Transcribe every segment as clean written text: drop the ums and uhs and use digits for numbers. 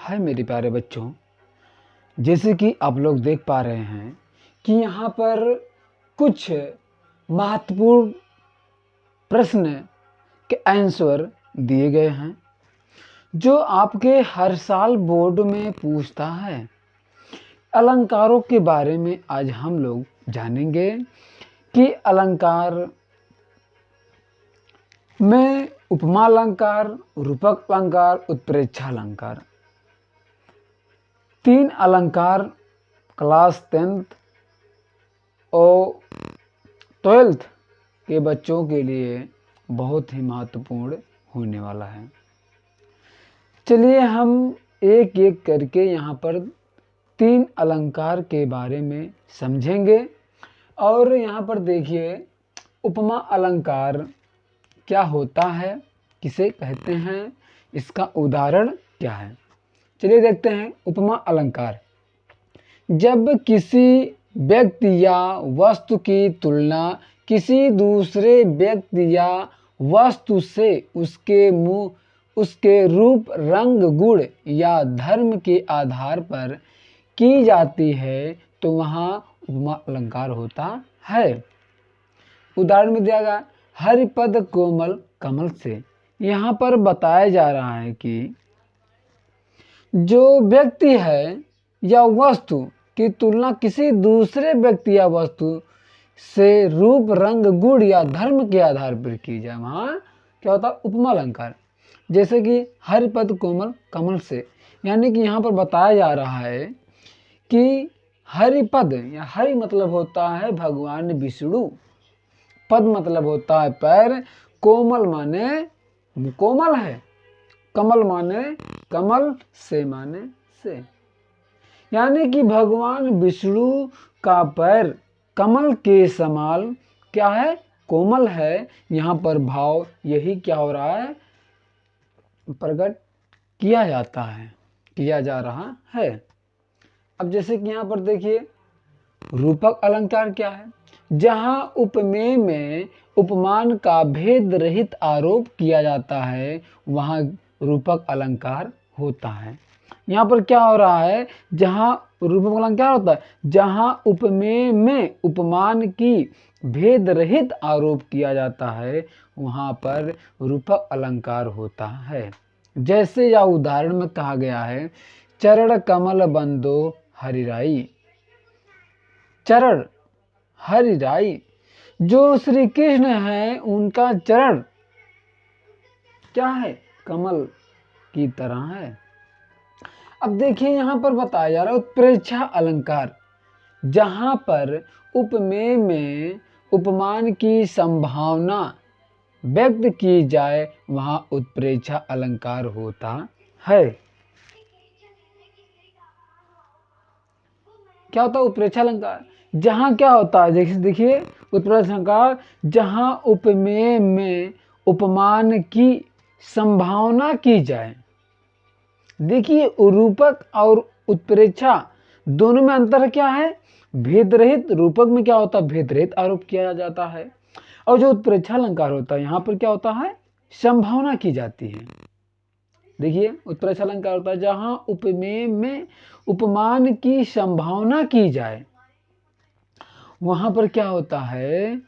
हाय मेरे प्यारे बच्चों, जैसे कि आप लोग देख पा रहे हैं कि यहाँ पर कुछ महत्वपूर्ण प्रश्न के आंसर दिए गए हैं जो आपके हर साल बोर्ड में पूछता है। अलंकारों के बारे में आज हम लोग जानेंगे कि अलंकार में उपमा अलंकार, रूपक अलंकार, उत्प्रेक्षा अलंकार, 3 अलंकार क्लास 10th और 12th के बच्चों के लिए बहुत ही महत्वपूर्ण होने वाला है। चलिए हम एक एक करके यहाँ पर 3 अलंकार के बारे में समझेंगे। और यहाँ पर देखिए, उपमा अलंकार क्या होता है, किसे कहते हैं, इसका उदाहरण क्या है। चलिए देखते हैं। उपमा अलंकार जब किसी व्यक्ति या वस्तु की तुलना किसी दूसरे व्यक्ति या वस्तु से उसके रूप, रंग, गुण या धर्म के आधार पर की जाती है तो वहाँ उपमा अलंकार होता है। उदाहरण में दिया गया हरिपद कोमल कमल से। यहाँ पर बताया जा रहा है कि जो व्यक्ति है या वस्तु की तुलना किसी दूसरे व्यक्ति या वस्तु से रूप, रंग, गुण या धर्म के आधार पर की जाए, वहाँ क्या होता है, उपमा अलंकार। जैसे कि हरिपद कोमल कमल से, यानी कि यहाँ पर बताया जा रहा है कि हरिपद या हरि मतलब होता है भगवान विष्णु, पद मतलब होता है पैर, कोमल माने कोमल है, कमल माने कमल, से माने से, यानी कि भगवान विष्णु का पैर कमल के समान क्या है, कोमल है। यहाँ पर भाव यही क्या हो रहा है, प्रकट किया जाता है, किया जा रहा है। अब जैसे कि यहाँ पर देखिए, रूपक अलंकार क्या है, जहाँ उपमेय में उपमान का भेद रहित आरोप किया जाता है, वहाँ रूपक अलंकार होता है। यहाँ पर क्या हो रहा है, जहाँ रूपक अलंकार होता है, जहाँ उपमेय में उपमान की भेद रहित आरोप किया जाता है, वहाँ पर रूपक अलंकार होता है। जैसे या उदाहरण में कहा गया है, चरण कमल बंदो हरिराई। चरण हरिराई, जो श्री कृष्ण है उनका चरण क्या है, कमल की तरह है। अब देखिए यहाँ पर बताया जा रहा है उत्प्रेक्षा अलंकार, जहां पर उपमेय में उपमान की संभावना व्यक्त की जाए, वहां उत्प्रेक्षा अलंकार होता है। क्या होता है उत्प्रेक्षा अलंकार, जहां क्या होता है, देखिए उत्प्रेक्षा अलंकार जहां उपमेय में उपमान की संभावना की जाए। देखिए रूपक और उत्प्रेक्षा दोनों में अंतर क्या है, भेद रहित। रूपक में क्या होता है, भेद रहित आरोप किया जाता है, और जो उत्प्रेक्षा अलंकार होता है यहाँ पर क्या होता है, संभावना की जाती है। देखिए उत्प्रेक्षा अलंकार होता है जहां उपमेय में उपमान की संभावना की जाए, वहां पर क्या होता है,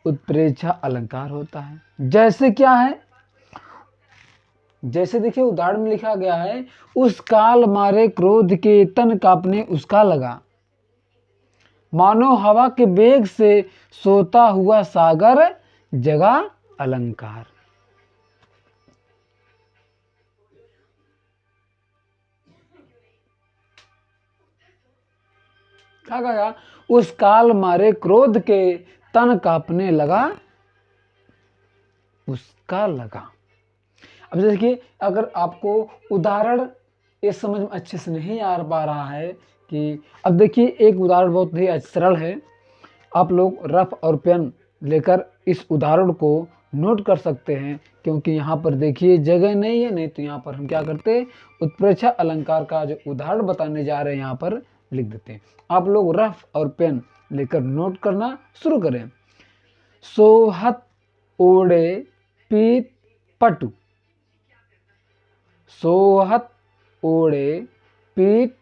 उत्प्रेक्षा अलंकार होता है। जैसे क्या है, जैसे देखिए उदाहरण में लिखा गया है, उस काल मारे क्रोध के तन कांपने उसका लगा, मानो हवा के वेग से सोता हुआ सागर जगा अलंकार। क्या कहा, उस काल मारे क्रोध के तन कांपने लगा उसका लगा। अब देखिए, अगर आपको उदाहरण ये समझ में अच्छे से नहीं आ पा रहा है कि, अब देखिए एक उदाहरण बहुत ही सरल है, आप लोग रफ और पेन लेकर इस उदाहरण को नोट कर सकते हैं, क्योंकि यहाँ पर देखिए जगह नहीं है, नहीं तो यहाँ पर हम क्या करते हैं, उत्प्रेक्षा अलंकार का जो उदाहरण बताने जा रहे हैं यहाँ पर लिख देते हैं। आप लोग रफ और पेन लेकर नोट करना शुरू करें। सोहत ओढ़े पीत पटु, सोहत ओढ़े पीत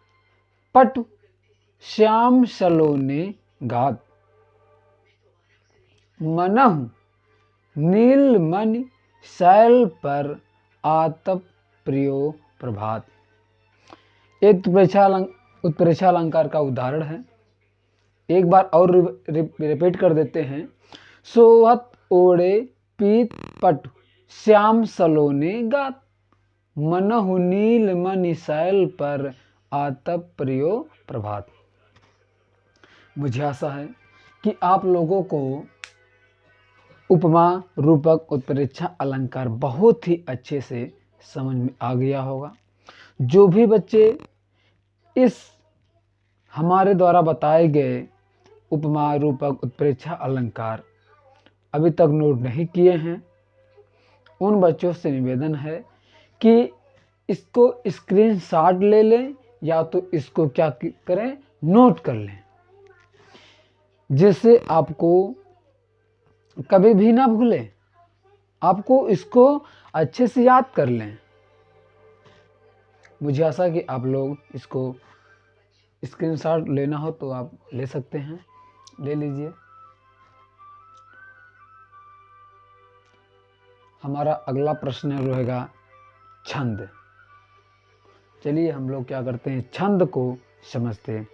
पटु श्याम सलोने गात। मनहु नीलमणि शैल पर आतप प्रियो प्रभात। एक उत्प्रेक्षा अलंकार का उदाहरण है। एक बार और रिपीट कर देते हैं। सोहत ओढ़े पीत पटु श्याम सलोने गात। मनहु नीलमणि शैल पर आतप प्रियो प्रभात। मुझे आशा है कि आप लोगों को उपमा रूपक उत्प्रेक्षा अलंकार बहुत ही अच्छे से समझ में आ गया होगा। जो भी बच्चे इस हमारे द्वारा बताए गए उपमा रूपक उत्प्रेक्षा अलंकार अभी तक नोट नहीं किए हैं, उन बच्चों से निवेदन है कि इसको स्क्रीनशॉट ले लें या तो इसको क्या करें, नोट कर लें, जिससे आपको कभी भी ना भूलें, आपको इसको अच्छे से याद कर लें। मुझे आशा कि आप लोग इसको स्क्रीनशॉट लेना हो तो आप ले सकते हैं, ले लीजिए। हमारा अगला प्रश्न रहेगा छंद। चलिए हम लोग क्या करते हैं, छंद को समझते हैं।